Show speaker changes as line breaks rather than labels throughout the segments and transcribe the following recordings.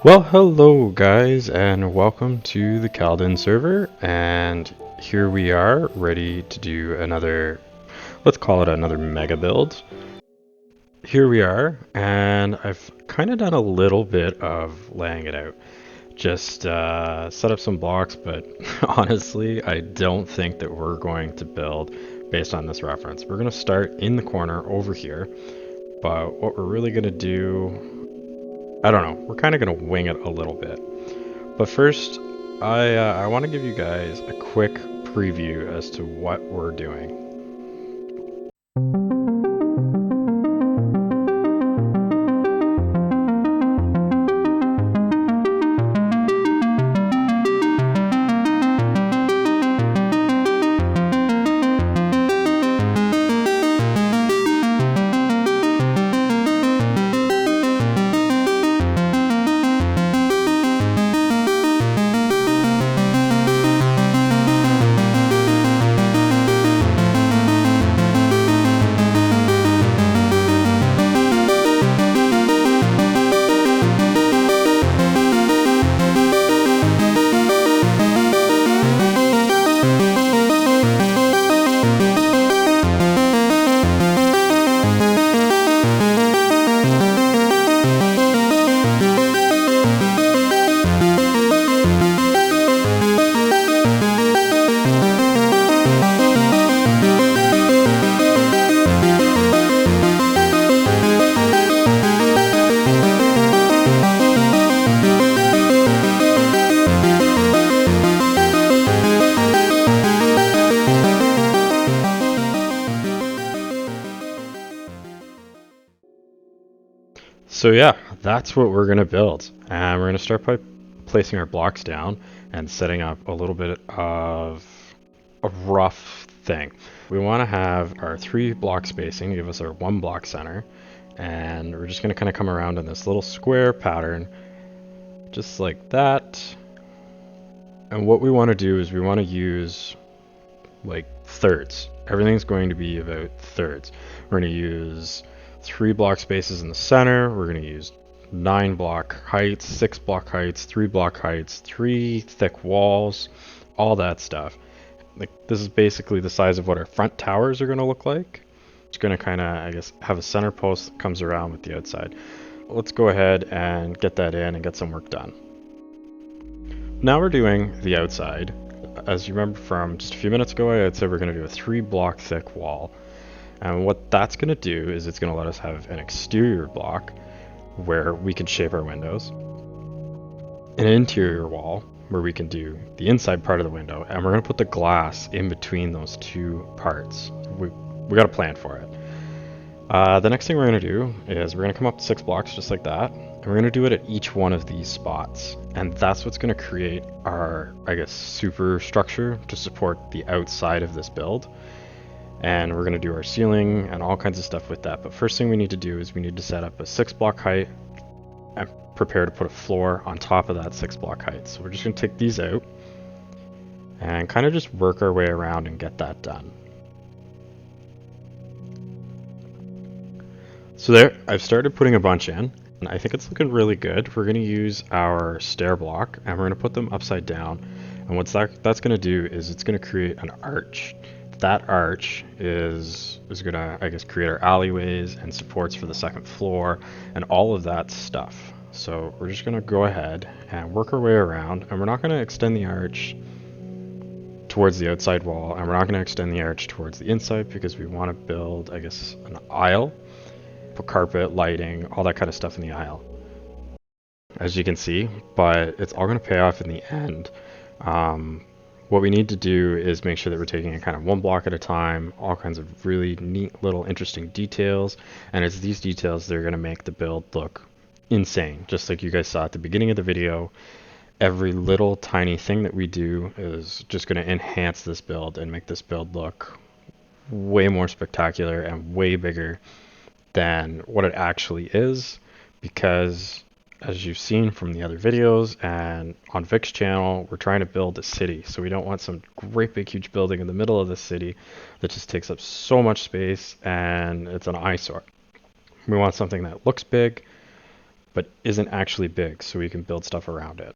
Well, hello guys, and welcome to the Khalden server, and here we are, ready to do another, let's call it another mega build. Here we are, and I've kind of done a little bit of laying it out. Just set up some blocks, but honestly, I don't think that we're going to build based on this reference. We're going to start in the corner over here, but what we're really going to do, I don't know, we're kind of going to wing it a little bit. But first, I want to give you guys a quick preview as to what we're doing. So yeah, that's what we're gonna build, and we're gonna start by placing our blocks down and setting up a little bit of a rough thing. We want to have our 3 block spacing, give us our 1 block center, and we're just gonna kind of come around in this little square pattern, just like that. And what we want to do is we want to use like thirds. Everything's going to be about thirds. We're going to use 3 block spaces in the center. We're going to use 9 block heights, 6 block heights, 3 block heights, 3 thick walls, all that stuff. Like this is basically the size of what our front towers are going to look like. It's going to kind of, I guess, have a center post that comes around with the outside. Let's go ahead and get that in and get some work done. Now we're doing the outside. As you remember from just a few minutes ago, I had said we're going to do a 3 block thick wall. And what that's going to do is it's going to let us have an exterior block where we can shape our windows, an interior wall where we can do the inside part of the window, and we're going to put the glass in between those 2 parts. We got a plan for it. The next thing we're going to do is we're going to come up 6 blocks just like that, and we're going to do it at each one of these spots. And that's what's going to create our, I guess, superstructure to support the outside of this build. And we're going to do our ceiling and all kinds of stuff with that. But first thing we need to do is we need to set up a 6 block height and prepare to put a floor on top of that 6 block height. So we're just going to take these out and kind of just work our way around and get that done. So there, I've started putting a bunch in, and I think it's looking really good. We're going to use our stair block, and we're going to put them upside down. And what that's going to do is it's going to create an arch. That arch is going to, I guess, create our alleyways and supports for the second floor and all of that stuff. So we're just going to go ahead and work our way around, and we're not going to extend the arch towards the outside wall, and we're not going to extend the arch towards the inside because we want to build, I guess, an aisle. Put carpet, lighting, all that kind of stuff in the aisle, as you can see, but it's all going to pay off in the end. What we need to do is make sure that we're taking it kind of 1 block at a time, all kinds of really neat little interesting details, and it's these details that are going to make the build look insane. Just like you guys saw at the beginning of the video, every little tiny thing that we do is just going to enhance this build and make this build look way more spectacular and way bigger than what it actually is, because as you've seen from the other videos and on Vic's channel, we're trying to build a city. So we don't want some great big huge building in the middle of the city that just takes up so much space and it's an eyesore. We want something that looks big but isn't actually big, so we can build stuff around it.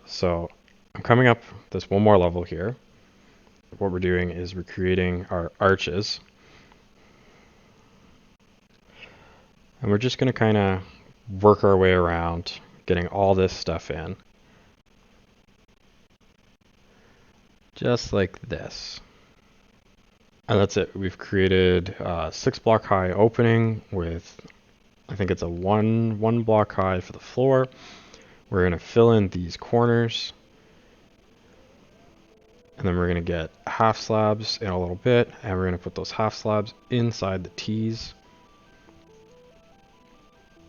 So I'm coming up this one more level here. What we're doing is we're creating our arches. And we're just going to kind of work our way around getting all this stuff in. Just like this. And that's it. We've created a 6-block high opening with, I think it's a one block high for the floor. We're going to fill in these corners. And then we're going to get half slabs in a little bit. And we're going to put those half slabs inside the T's.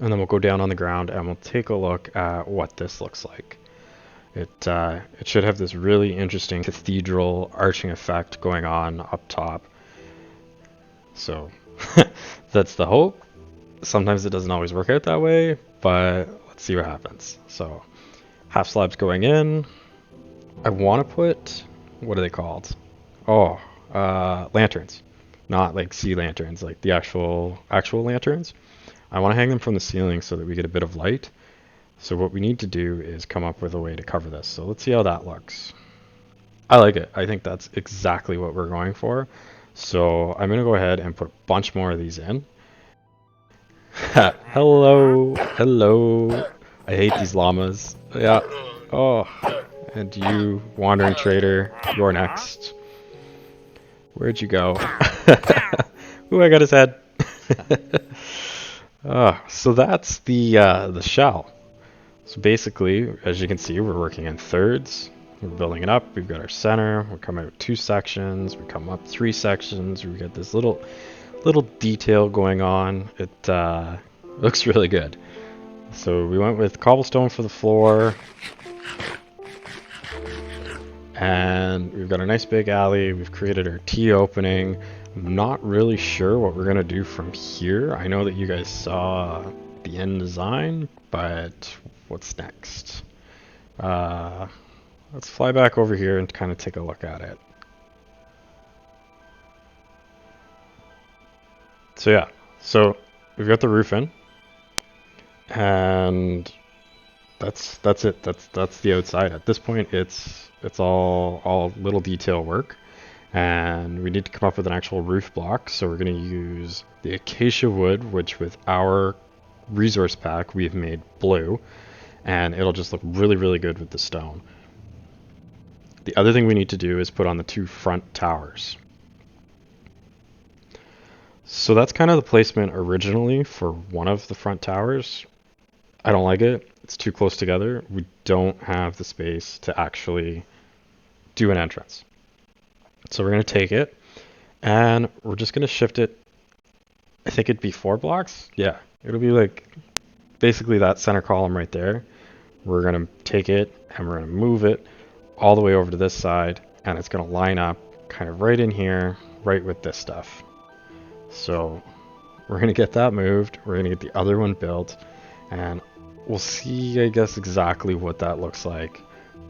And then we'll go down on the ground and we'll take a look at what this looks like. It should have this really interesting cathedral arching effect going on up top. So that's the hope. Sometimes it doesn't always work out that way, but let's see what happens. So half slabs going in. I want to put, what are they called? Oh, lanterns. Not like sea lanterns, like the actual lanterns. I want to hang them from the ceiling so that we get a bit of light. So what we need to do is come up with a way to cover this. So let's see how that looks. I like it. I think that's exactly what we're going for. So I'm going to go ahead and put a bunch more of these in. Hello. Hello. I hate these llamas. Yeah. Oh. And you, wandering trader, you're next. Where'd you go? Ooh, I got his head. So that's the shell. So basically, as you can see, we're working in thirds. We're building it up. We've got our center. We're coming out 2 sections. We come up 3 sections. We get this little detail going on. It looks really good. So we went with cobblestone for the floor. And we've got a nice big alley. We've created our T opening. I'm not really sure what we're going to do from here. I know that you guys saw the end design, but what's next? Let's fly back over here and kind of take a look at it. So yeah, so we've got the roof in, and that's it. That's the outside. At this point, it's all little detail work. And we need to come up with an actual roof block, so we're going to use the acacia wood, which with our resource pack we've made blue, and it'll just look really, really good with the stone. The other thing we need to do is put on the 2 front towers. So that's kind of the placement originally for one of the front towers. I don't like it. It's too close together. We don't have the space to actually do an entrance. So we're going to take it, and we're just going to shift it. I think it'd be 4 blocks. Yeah, it'll be like basically that center column right there. We're going to take it, and we're going to move it all the way over to this side, and it's going to line up kind of right in here, right with this stuff. So we're going to get that moved. We're going to get the other one built, and we'll see, I guess, exactly what that looks like.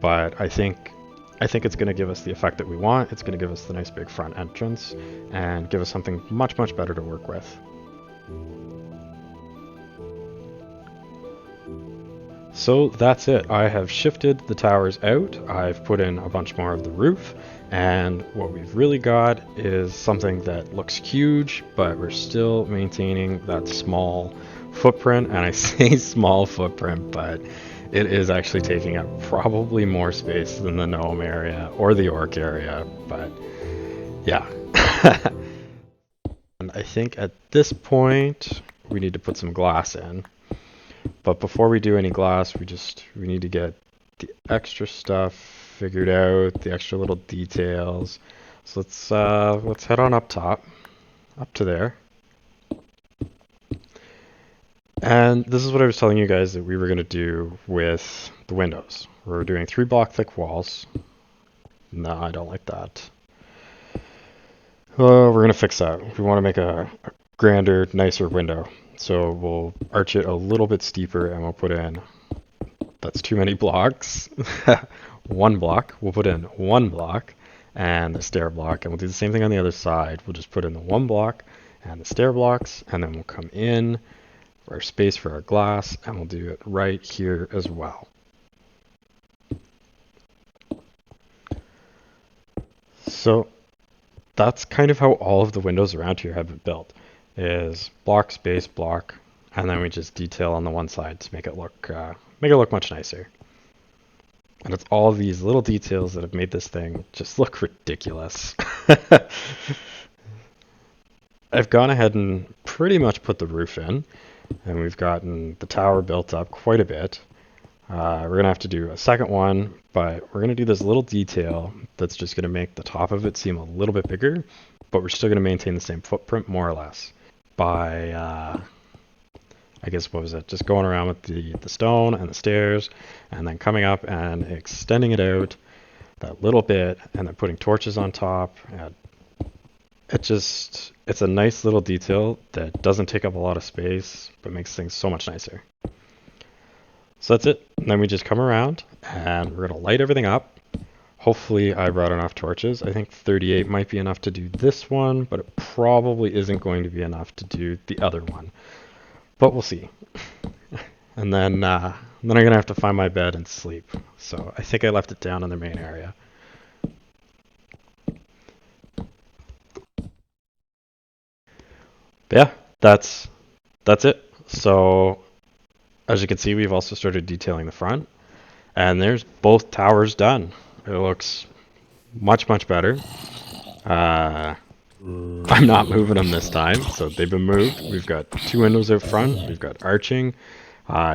But I think it's going to give us the effect that we want. It's going to give us the nice big front entrance and give us something much, much better to work with. So that's it. I have shifted the towers out. I've put in a bunch more of the roof. And what we've really got is something that looks huge, but we're still maintaining that small footprint. And I say small footprint, but it is actually taking up probably more space than the gnome area or the orc area, but yeah. And I think at this point we need to put some glass in. But before we do any glass, we need to get the extra stuff figured out, the extra little details. So let's head on up top, up to there. And this is what I was telling you guys that we were going to do with the windows. We're doing 3-block thick walls. No, I don't like that. We're going to fix that. We want to make a grander, nicer window. So we'll arch it a little bit steeper and we'll put in, that's too many blocks, 1 block. We'll put in 1 block and the stair block. And we'll do the same thing on the other side. We'll just put in the 1 block and the stair blocks, and then we'll come in our space for our glass, and we'll do it right here as well. So that's kind of how all of the windows around here have been built, is block, space, block, and then we just detail on the one side to make it look much nicer. And it's all these little details that have made this thing just look ridiculous. I've gone ahead and pretty much put the roof in, and we've gotten the tower built up quite a bit. We're going to have to do a second one, but we're going to do this little detail that's just going to make the top of it seem a little bit bigger, but we're still going to maintain the same footprint, more or less, by, I guess, what was it? Just going around with the stone and the stairs, and then coming up and extending it out that little bit, and then putting torches on top. It's a nice little detail that doesn't take up a lot of space, but makes things so much nicer. So that's it. And then we just come around and we're going to light everything up. Hopefully I brought enough torches. I think 38 might be enough to do this one, but it probably isn't going to be enough to do the other one. But we'll see. And then I'm going to have to find my bed and sleep. So I think I left it down in the main area. But yeah, that's it. So as you can see, we've also started detailing the front, and there's both towers done. It looks much, much better. I'm not moving them this time, so they've been moved. We've got 2 windows out front. We've got arching.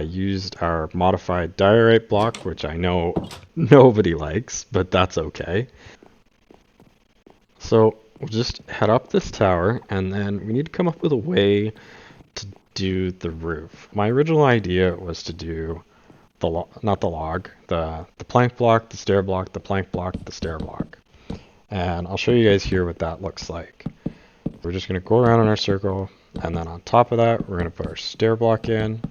Used our modified diorite block, which I know nobody likes, but that's okay. So we'll just head up this tower, and then we need to come up with a way to do the roof. My original idea was to do the plank block, the stair block, the plank block, the stair block. And I'll show you guys here what that looks like. We're just going to go around in our circle, and then on top of that, we're going to put our stair block in.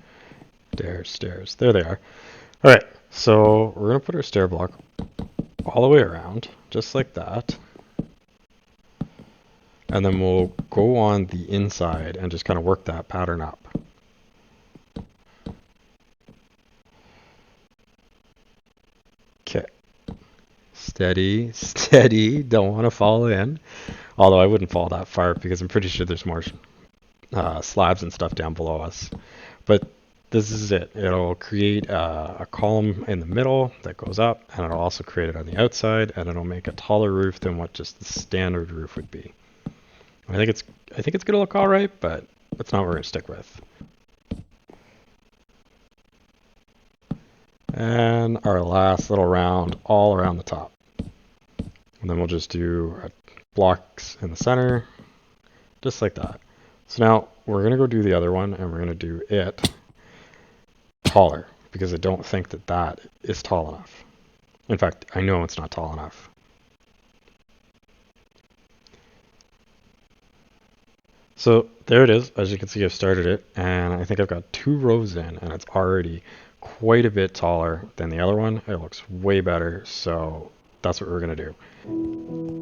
Stairs. There they are. All right, so we're going to put our stair block all the way around, just like that. And then we'll go on the inside and just kind of work that pattern up. Okay. Steady. Don't want to fall in. Although I wouldn't fall that far because I'm pretty sure there's more slabs and stuff down below us. But this is it. It'll create a column in the middle that goes up, and it'll also create it on the outside, and it'll make a taller roof than what just the standard roof would be. I think it's gonna look all right, but that's not what we're gonna stick with. And our last little round all around the top. And then we'll just do blocks in the center, just like that. So now we're gonna go do the other one, and we're gonna do it taller, because I don't think that is tall enough. In fact, I know it's not tall enough. So there it is. As you can see, I've started it, and I think I've got 2 rows in, and it's already quite a bit taller than the other one. It looks way better, so that's what we're going to do.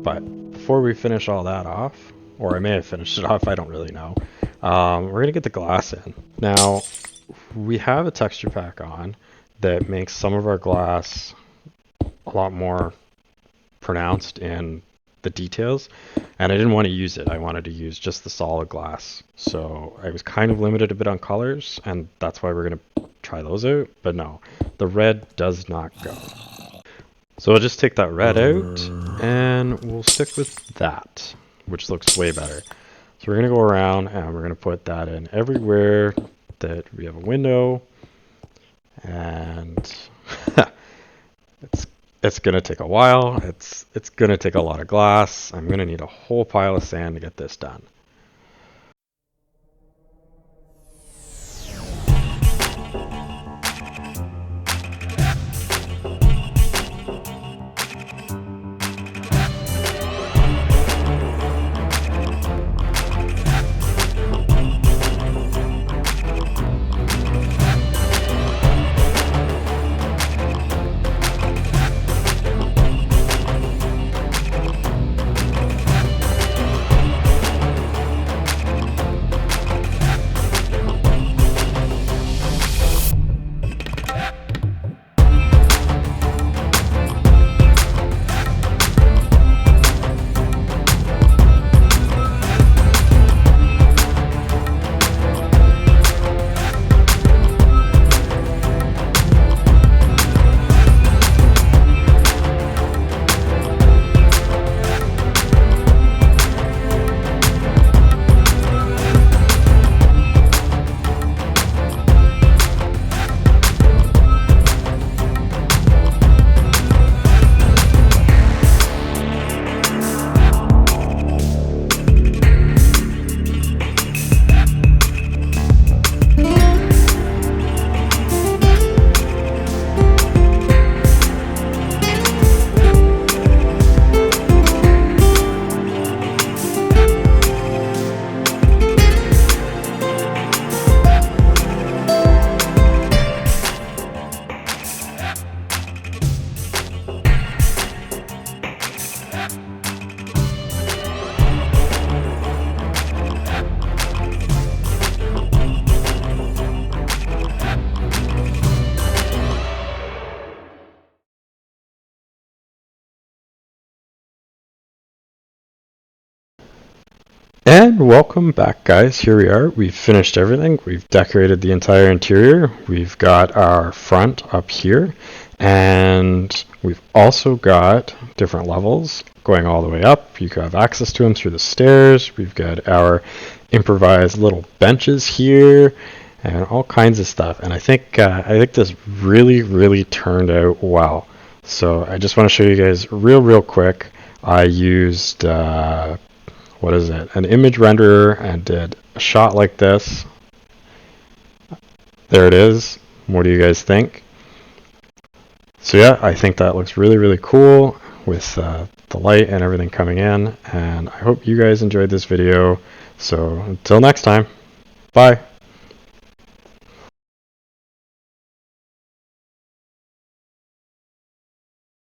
But before we finish all that off, or I may have finished it off, I don't really know, we're going to get the glass in. Now, we have a texture pack on that makes some of our glass a lot more pronounced in the details, and I didn't want to use it. I wanted to use just the solid glass. So I was kind of limited a bit on colors, and that's why we're going to try those out. But no, the red does not go. So I'll just take that red out, and we'll stick with that, which looks way better. So we're going to go around, and we're going to put that in everywhere that we have a window, and it's going to take a while. It's going to take a lot of glass. I'm going to need a whole pile of sand to get this done. And welcome back, guys. Here we are. We've finished everything. We've decorated the entire interior. We've got our front up here, and we've also got different levels going all the way up. You can have access to them through the stairs. We've got our improvised little benches here and all kinds of stuff. And I think this really turned out well. So I just want to show you guys real quick. I used what is it? An image renderer, and did a shot like this. There it is. What do you guys think? So yeah, I think that looks really cool with the light and everything coming in. And I hope you guys enjoyed this video. So until next time, bye.